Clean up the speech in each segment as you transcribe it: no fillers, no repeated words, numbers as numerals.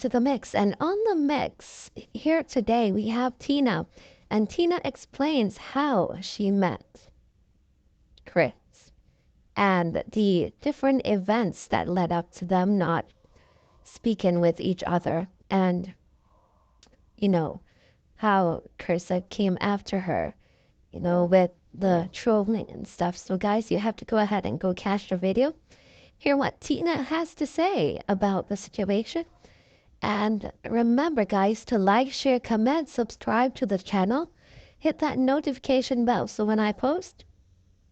to the mix. And on the mix here today, we have Tina. And Tina explains how she met Kris and the different events that led up to them not speaking with each other. And, you know, how Krista came after her, with the trolling and stuff. So, guys, you have to go ahead and go catch the video, hear what Tina has to say about the situation. And remember, guys, to like, share, comment, subscribe to the channel, hit that notification bell so when I post,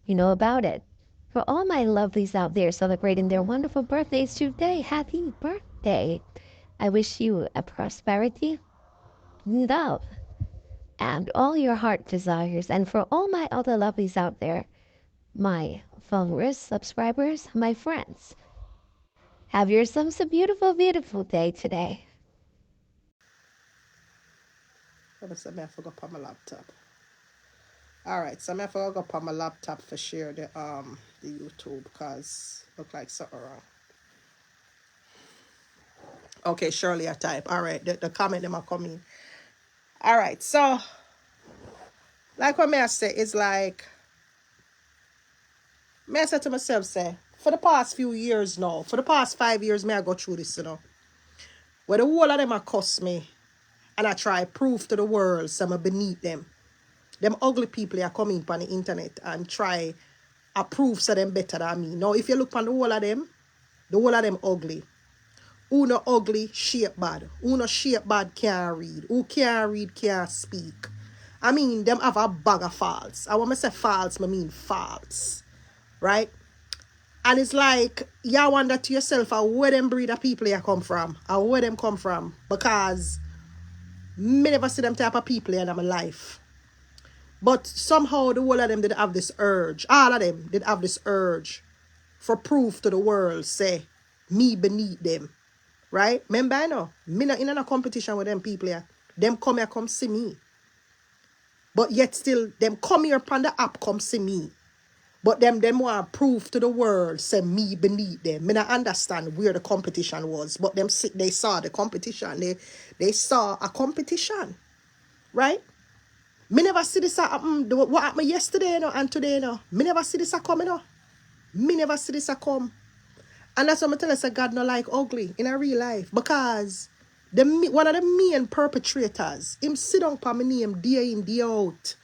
you know about it. For all my lovelies out there celebrating their wonderful birthdays today, happy birthday. I wish you a prosperity, love, and all your heart desires. And for all my other lovelies out there, my followers, subscribers, my friends, have yourselves a beautiful, beautiful day today. I forgot on my laptop. Alright, so I forgot on my laptop for share the YouTube because look like something wrong. Okay, surely I type. Alright, the comment them are coming. Alright, so like what I say, it's like I said to myself, say, for the past few years now, for the past 5 years, I go through this, where the whole of them are cuss me and I try prove to the world some are beneath them. Them ugly people are coming on the internet and try to prove so them better than me. Now, if you look on the whole of them ugly. Who no ugly, shape bad. Who no shape bad can't read. Who can't read can't speak. I mean, them have a bag of faults. And when I say faults, I mean faults. Right? And it's like, you wonder to yourself, where them breed of people you come from. Or where them come from. Because me never see them type of people in my life. But somehow the whole of them did have this urge. All of them did have this urge for proof to the world, say, me beneath them. Right? Remember, I know, me not in a competition with them people here. Them come here, come see me. But yet still, them come here upon the app, come see me. But them want to prove to the world, say me beneath them. Me not understand where the competition was. But them they saw the competition. They saw a competition. Right? Me never see this happen. What happened yesterday and today. Me never see this coming. Me never see this come. And that's what I tell us, God not like ugly in a real life. Because one of the main perpetrators, him sit down for my name day in, day out.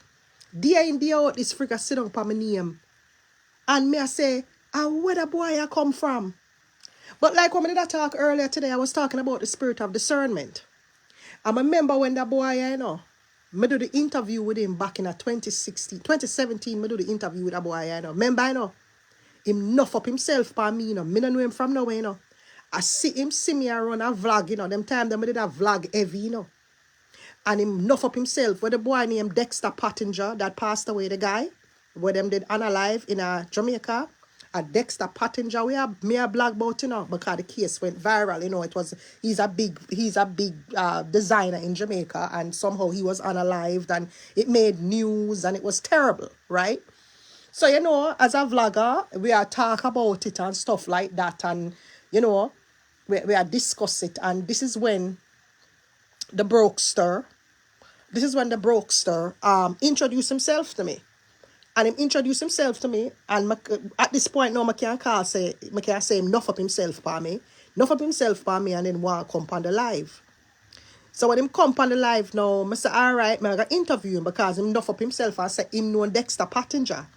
Day in, day out, this freaker sit down for my name. And me I say, where the boy I come from? But like when I did talk earlier today, I was talking about the spirit of discernment. I remember when that boy, me do the interview with him back in 2017, me do the interview with that boy, Remember, him nuff up himself for me, Me don't know him from nowhere, I see him see me run a vlog, Them time them did a vlog heavy, And him nuff up himself with the boy named Dexter Pottinger that passed away, the guy. Where them did unalive in Jamaica. Dexter Pottinger, we have me a blog about, because the case went viral, it was, he's a big designer in Jamaica, and somehow he was unalived, and it made news, and it was terrible, right? So, as a vlogger, we are talk about it and stuff like that. And, we are discuss it. And this is when the brokester introduced himself to me. And him introduced himself to me. And at this point now, I can't say him enough of himself for me. Enough of himself for me, and then want to come on the live. So when him come on the live now, I say, all right, I'm going to interview him because him enough of himself and say him know Dexter Pottinger.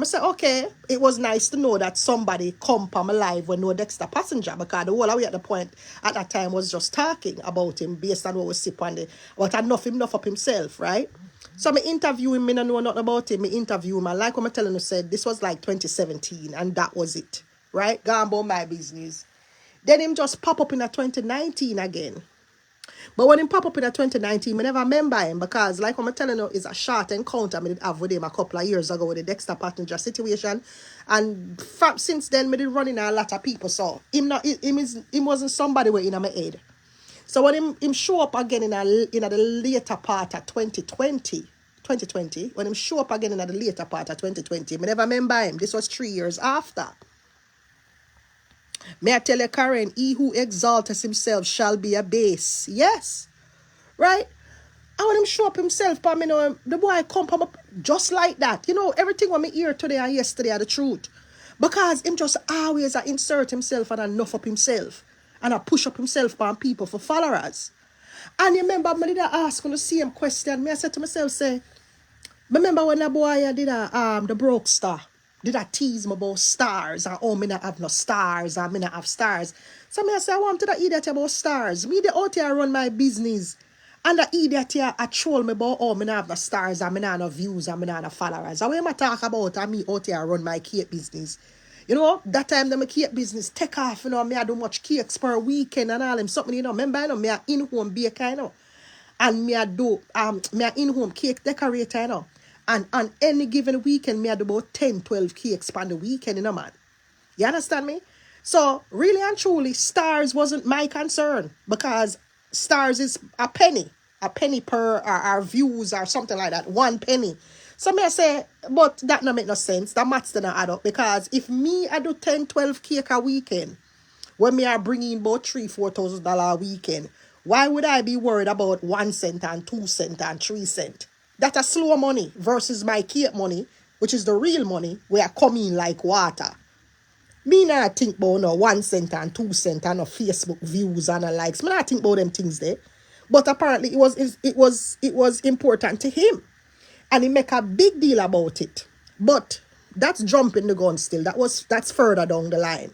I said, okay, it was nice to know that somebody come on my live when no Dexter Passenger, because the whole way at the point at that time was just talking about him based on what we see on the, but enough of himself, right? So I interview him, I don't know nothing about him, I interview him, and like I'm telling you, said this was like 2017, and that was it, right? Gone about my business. Then him just pop up in 2019 again. But when him pop up in 2019, I never remember him because, like I'm telling you, it's a short encounter I did have with him a couple of years ago with the Dexter Passenger situation. And since then, I did run in a lot of people. So, him wasn't somebody way in my head. So, when him show up again in the later part of 2020, when him show up again in the later part of 2020, I never remember him. This was 3 years after. May I tell you, Karen, he who exalteth himself shall be abased. Yes. Right? I want him show up himself, but me know the boy come up just like that. You know, everything what me hear today and yesterday are the truth. Because him just always insert himself and enough up himself. And I push up himself on people for followers. And you remember, me did ask on the same question. Me I said to myself, say, remember when that boy did the broke star? Did I tease me about stars? And oh, me not have no stars, and me not have stars. So me I say, I want to that idiot about stars. Me the out here run my business. And the idiot here I troll me about oh, me not have no stars, and me not have no views, and me not have no followers. And when I talk about and me out here run my cake business. You know, that time my cake business take off, you know, me I do much cakes per weekend and all them something, you know. Remember, you know, me a in-home baker, you know. And me a do me a in-home cake decorator, you know. And on any given weekend, me a do about 10, 12 cakes on the weekend, you know, man. You understand me? So, really and truly, stars wasn't my concern because stars is a penny per our views or something like that, 1 penny. So, me I say, but that don't make no sense. That maths don't add up because if me I do 10, 12 cake a weekend, when me are bringing about $3,000-$4,000 a weekend, why would I be worried about 1 cent and 2 cent and 3 cent? That's a slow money versus my cake money, which is the real money, where I come in like water. Me not think about no 1 cent and 2 cent and no Facebook views and no likes. Me not think about them things there. But apparently it was important to him. And he make a big deal about it. But that's jumping the gun still. That's further down the line.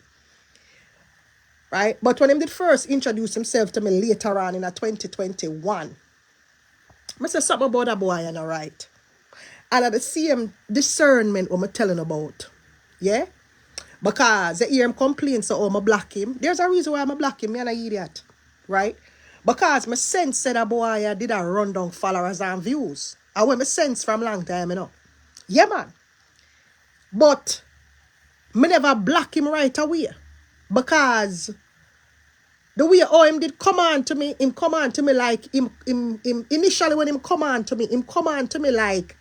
Right? But when he did first introduce himself to me later on in a 2021, I said something about that boy and right. And at the same discernment what I'm telling about. Yeah? Because they hear him complain, so oh, I block him. There's a reason why I'm block him, me and an idiot. Right? Because my sense said that boy did a run down followers and views. I went my sense from long time, you know. Yeah, man. But me never block him right away. Because the way how him did come on to me, like him initially when him come on to me like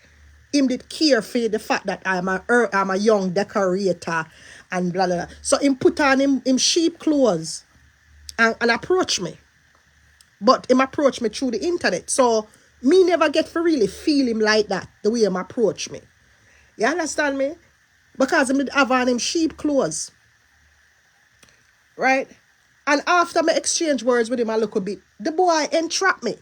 him did care for the fact that I'm a young decorator and blah blah blah. So him put on him sheep clothes and approach me. But him approach me through the internet. So me never get to really feel him like that, the way him approach me. You understand me? Because him did have on him sheep clothes. Right? And after me exchange words with him a little bit, the boy entrapped me.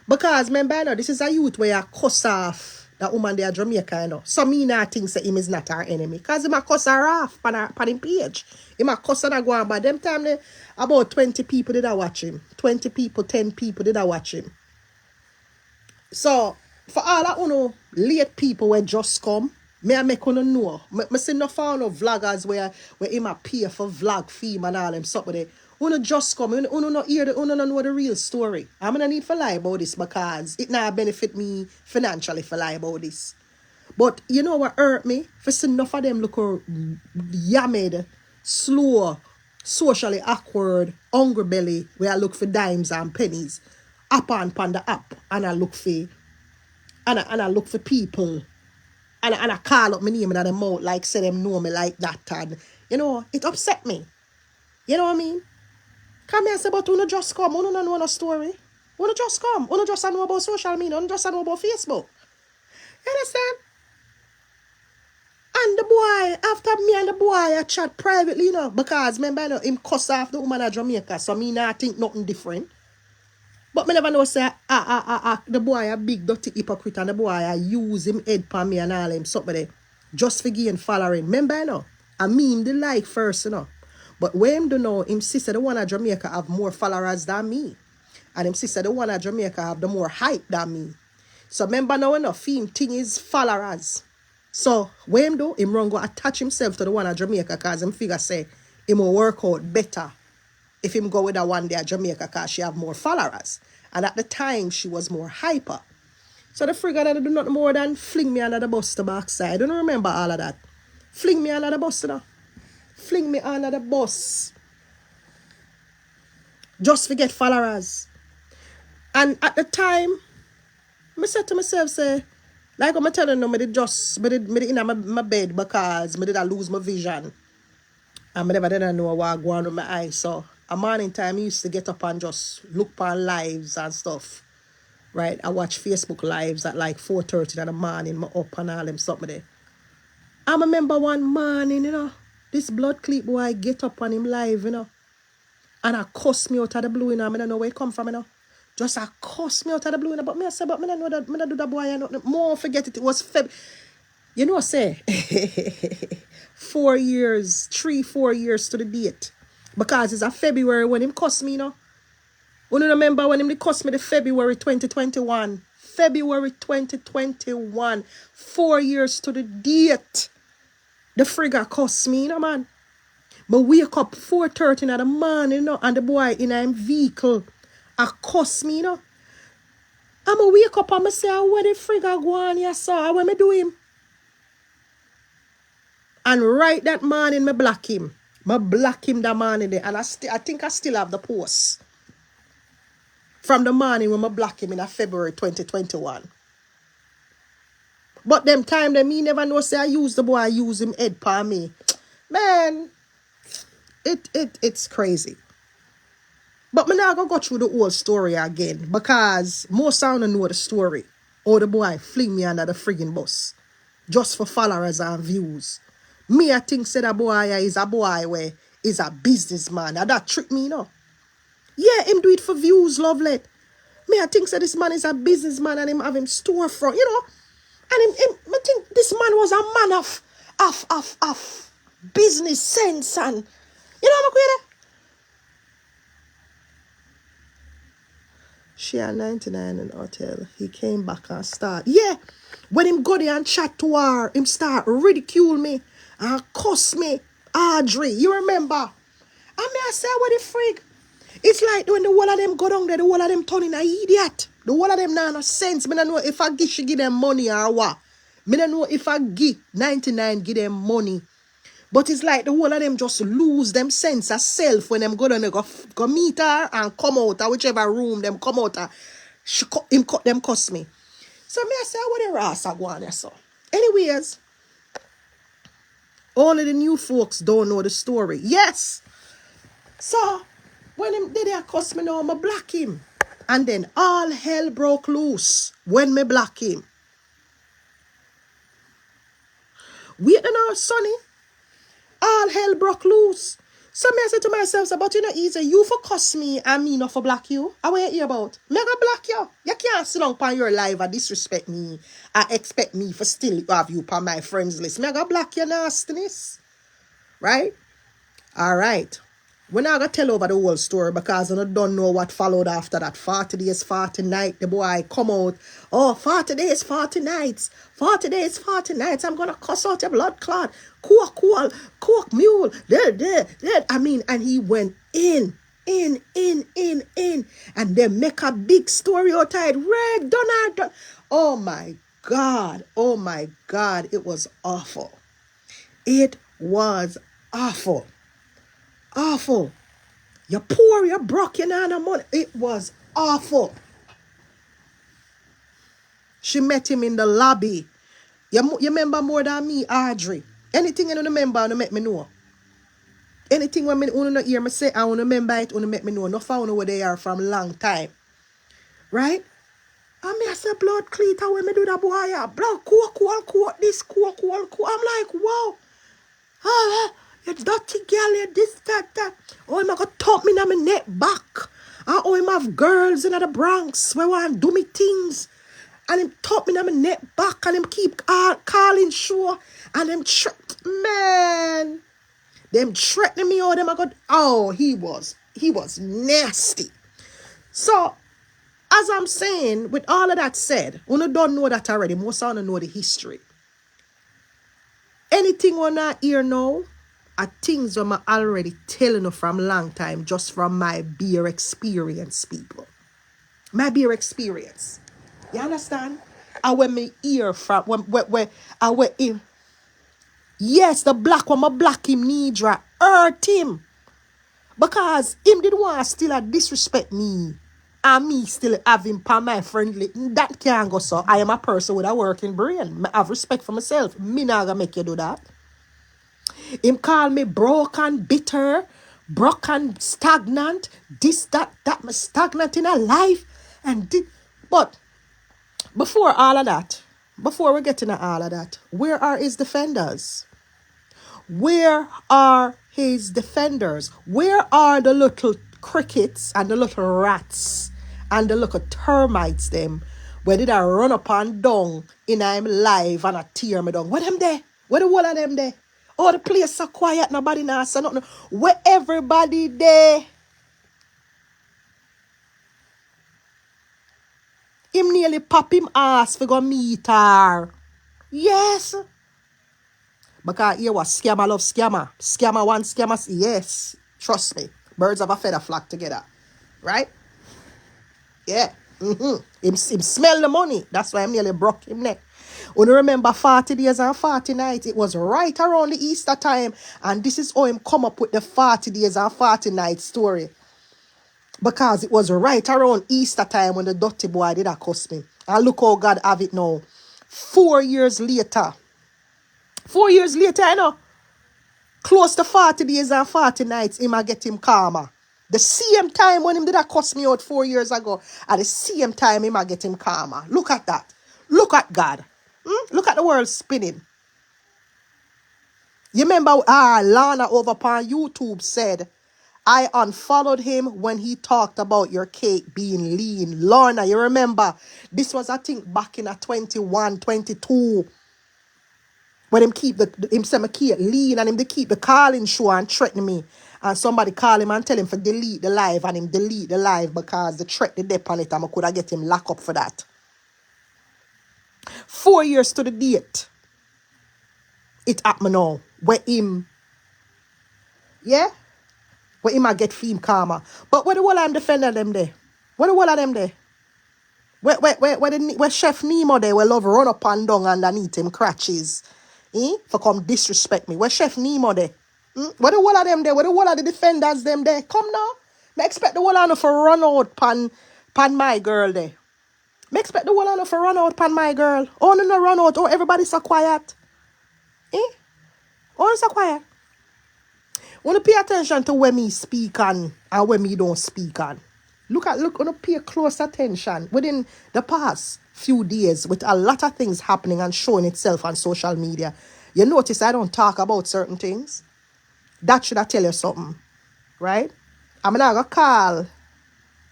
Because remember, you know, this is a youth where I cuss off that woman there Jamaica, you know. So me not think that him is not our enemy. Because he might cuss her off on him page. He might cuss her go on. But them time, they, about 20 people did I watch him. 20 people, 10 people did I watch him. So, for all that, you know, late people when just come, me I make you know. Me see no found no vloggers where him appear for vlog fee and all them stuff with it. You just come, you not hear you not know the real story. I'm gonna need to lie about this because it not benefit me financially for lie about this. But you know what hurt me? For see enough of them look yammed, slow, socially awkward, hungry belly, where I look for dimes and pennies. Up on the app and I look for I look for people and I call up my name in the mouth like say them know me like that and you know it upset me. You know what I mean? Come here and say but you just come, you don't know no story. You just come, you just know about social media, you just know about Facebook. You understand? And the boy, after me and the boy I chat privately, you know, because remember you know, him cuss off the woman at Jamaica, so me not think nothing different. But me never know say the boy a big dirty hypocrite and the boy I use him head for me and all him something there. Just for gain following. Remember you know? I mean the like first, you know. But when him do know, him sister the one at Jamaica have more followers than me. And him sister the one at Jamaica have the more hype than me. So remember now enough him thing is followers. So when him do, him run go attach himself to the one at Jamaica because him figure say him will work out better if him go with that one there at Jamaica because she have more followers. And at the time, she was more hyper. So the figure that do nothing more than fling me under the bus to backside. I don't remember all of that. Fling me under the bus, you know. Fling me under the bus. Just forget followers. And at the time, I said to myself, say, like I'm telling you, I did in my bed because I did lose my vision. And I never did know what going on with my eyes. So a morning time I used to get up and just look on lives and stuff. Right? I watch Facebook lives at like 4:30 in the morning, my up and all them something there. I remember one morning, this blood clip boy get up on him live, and I cuss me out of the blue, I don't know where it come from, Just I cuss me out of the blue, but me I say, but me don't know that, me don't do that boy, more forget it was Feb. Say, 4 years, 4 years to the date. Because it's a February when him cuss me, You remember when him cuss me the February 2021. February 2021. 4 years to the date. The frigga cuss me, man. But wake up 4:30 in the morning, and the boy in a vehicle a cuss me, I'm a wake up and I say, where the frigga go on, you saw, what me do him? And right that morning, me block him. Me block him that morning there. And I think I still have the post. From the morning when I block him in February 2021. But them time, me never know say I use the boy, I use him head for me. Man, it's crazy. But me now gonna go through the whole story again. Because most of you know the story. Or the boy fling me under the friggin' bus. Just for followers and views. Me I think say that boy is a boy where is a businessman. And that trick me, Yeah, him do it for views, lovely. Me, I think so this man is a businessman and him have him storefront, And I think this man was a man of business sense and, I'm a She had 99 in the hotel. He came back and start. Yeah, when him go there and chat to her, him start ridicule me and cuss me. Audrey, you remember? And me I say, what the frig? It's like when the whole of them go down there, the whole of them turning an idiot. The whole of them now no sense. Me don't know if she give them money or what. Me don't know if I give 99 give them money. But it's like the whole of them just lose them sense of self when them go down there go meet her and come out or whichever room them come out him cut them cuss me. So me I say, what the rasa go on there so. Anyways, only the new folks don't know the story. Yes. So when him did they cuss me now, I block him. And then all hell broke loose when me block him. Wait now, sonny. All hell broke loose. So me I say to myself, but easy. You for cuss me and me not for block you. I want you hear about. Me gonna block you. You can't sit down upon your life and disrespect me. I expect me for still have you upon my friends list. Me gonna block your nastiness. Right? Alright. We're not going to tell over the whole story because I don't know what followed after that. 40 days, 40 nights. The boy come out. 40 days, 40 nights. 40 days, 40 nights. I'm going to cuss out your blood clot. Cook mule. There. I mean, and he went in. And they make a big story out of it. Red Donald. Oh my God. It was awful. It was awful. Awful. You're poor, you're broke, you know no money. It was awful. She met him in the lobby. You remember more than me, Audrey. Anything you don't remember, you make me know. Anything when you don't hear me say, I want to remember it, you make me know. No found where they are from a long time. Right? And me I say, blood cleater when me do that boy. Blood, cool, this, cool. I'm like, wow. You dirty girl, you this, that. Oh, I'm going to top me in my neck back. Oh, I'm have girls in the Bronx where want to do me things. And him top me in my neck back and him keep calling sure. And them, man. Them threatening me or them, he was nasty. So, as I'm saying, with all of that said, you don't know that already. Most of you know the history. Anything on that here now, are things I'm already telling you from a long time, just from my beer experience, people. My beer experience. You understand? And when me hear from, when I went in, yes, the black one, my black him, Nidra, hurt him. Because him did want to still disrespect me. And me still have him for my friendly. That can't go so. I am a person with a working brain. I have respect for myself. Me not gonna make you do that. Him call me broken, bitter, broken, stagnant, this, that, me stagnant in a life. But before all of that, before we get into all of that, where are his defenders? Where are his defenders? Where are the little crickets and the little rats and the little termites them? Where did I run up and down in I'm live and I tear me down? Where them there? Where the whole of them there? Oh, the place so quiet, nobody now say nothing. Where everybody there? Him nearly pop him ass for go meet her. Yes. Because here was scammer love scammer. Scammer one, scammer. Yes. Trust me. Birds of a feather flock together. Right? Yeah. Him smell the money. That's why I nearly broke him neck. When you remember 40 days and 40 nights, it was right around the Easter time. And this is how him come up with the 40 days and 40 nights story. Because it was right around Easter time when the dirty boy did accost me. And look how God have it now. 4 years later. 4 years later, you know. Close to 40 days and 40 nights, him a get him calmer. The same time when him did that cuss me out 4 years ago, at the same time him a get him calmer. Look at that. Look at God. Look at the world spinning. You remember Lana over on YouTube said, I unfollowed him when he talked about your cake being lean. Lorna, you remember? This was, I think, back in a 21, 22. When him say me keep lean and him they keep the calling show and threaten me. And somebody call him and tell him to delete the live and him delete the live because the threat the dep on it and I could have get him locked up for that. 4 years to the date. It happened now. Where him, yeah? Where him a get fame karma. But where the whole I'm defending them there? Where the whole of them there? Where Chef Nemo there, where love run up and down underneath him crutches. For come disrespect me. Where Chef Nemo there? Where the whole of them there? Where the whole of the defenders them there? Come now. Me expect the whole of them for run out pan my girl there. Me expect the whole of them for run out pan my girl. Oh, no run out. Oh, everybody so quiet. Oh, so quiet. Want to pay attention to when me speak and when me don't speak on. Look, want to pay close attention within the past few days with a lot of things happening and showing itself on social media. You notice I don't talk about certain things. That should I tell you something, right? I'm not going to call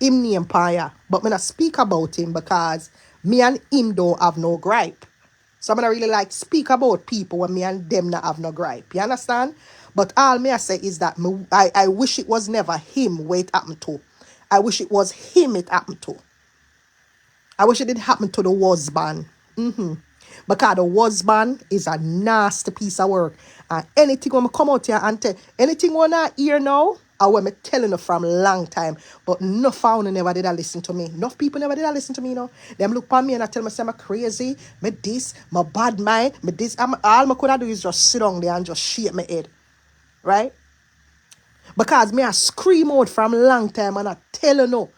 him name Paya, but I'm going to speak about him because me and him don't have no gripe. So I'm going to really like speak about people when me and them not have no gripe. You understand? But all me I say is that I wish it was never him where it happened to. I wish it was him it happened to. I wish it didn't happen to the husband. Because the husband is a nasty piece of work. And anything when I come out here and tell, anything when I hear now, I will be telling you from a long time. But no found never did I listen to me. Enough people never did I listen to me, you know. Them look at me and I tell me, say, I'm crazy, me this, my bad mind, me this. All I could do is just sit down there and just shake my head. Right? Because me I scream out from a long time and I tell you no.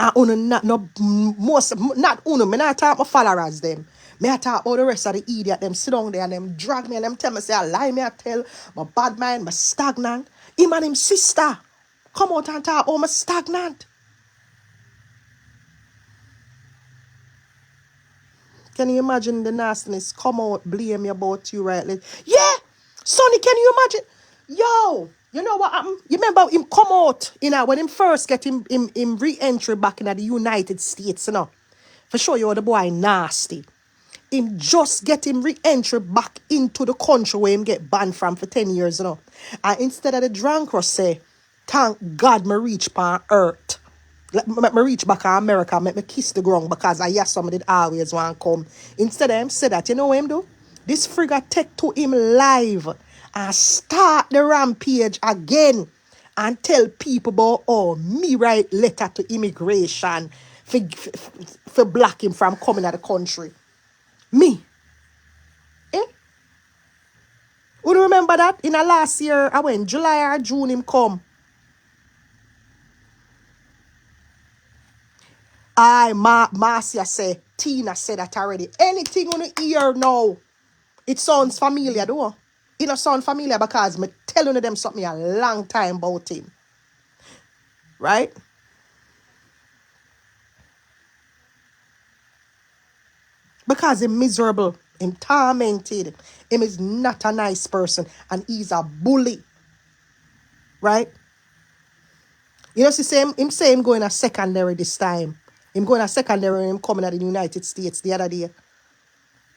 I not most not uno. Me not talk my followers them. Me I talk about the rest of the idiot them sit down there and them drag me and them tell me say I lie me I tell my bad mind, my stagnant. Him and him sister come out and talk about my stagnant. Can you imagine the nastiness come out blame me about you rightly? Yeah, Sonny, can you imagine? Yo, you know what happened? You remember him come out, you know, when him first get him re-entry back in the United States, you know. For sure you the boy nasty. Him just get him re-entry back into the country where him get banned from for 10 years, you know. And instead of the drunk say, thank God me reach pan earth. Let me reach back to America, make me kiss the ground because I hear somebody always want to come. Instead of him say that, you know what him do? This frigga take to him live and start the rampage again and tell people about, oh, me write letter to immigration for block him from coming to the country. Me. Eh? Would you remember that? In the last year, I went July or June him come. Marcia say, Tina said that already. Anything on the ear now, it sounds familiar, though. It don't sound familiar because me telling them something a long time about him. Right? Because he's miserable, him tormented. Him is not a nice person and he's a bully. Right? You know, see, him say him going to secondary this time. Him going to secondary and him coming to the United States the other day.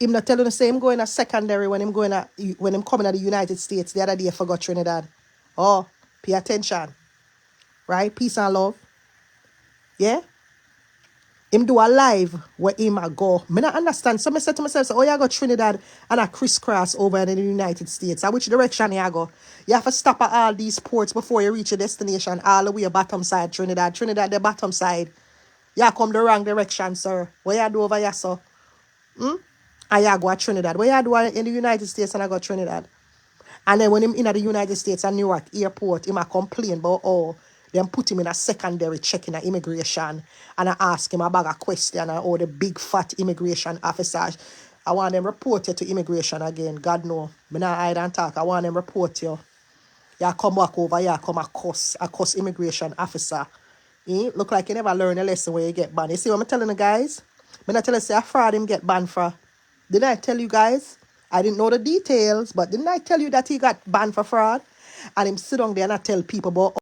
Him not telling the same going to secondary when him coming to the United States the other day for Trinidad. Oh, pay attention. Right? Peace and love. Yeah? Him do a live where him a go. Me not understand. So I said to myself, so, oh, you go Trinidad and a crisscross over in the United States. Which direction you go? You have to stop at all these ports before you reach your destination, all the way bottom side, Trinidad. Trinidad, the bottom side. You come the wrong direction, sir. What you do over here, sir? And you go to Trinidad. What you do in the United States and I go Trinidad? And then when him in the United States and Newark airport, him a complain about them put him in a secondary checking at immigration. And I ask him a bag of question and all the big fat immigration officers. I want them reported to immigration again. God know. Me not hide and talk. I want them report you. You come back over here, come a cuss immigration officer. Look like you never learn a lesson where you get banned. You see what I'm telling you guys? Me not tell you say a fraud him get banned for. Didn't I tell you guys? I didn't know the details, but didn't I tell you that he got banned for fraud? And him sit down there and I tell people about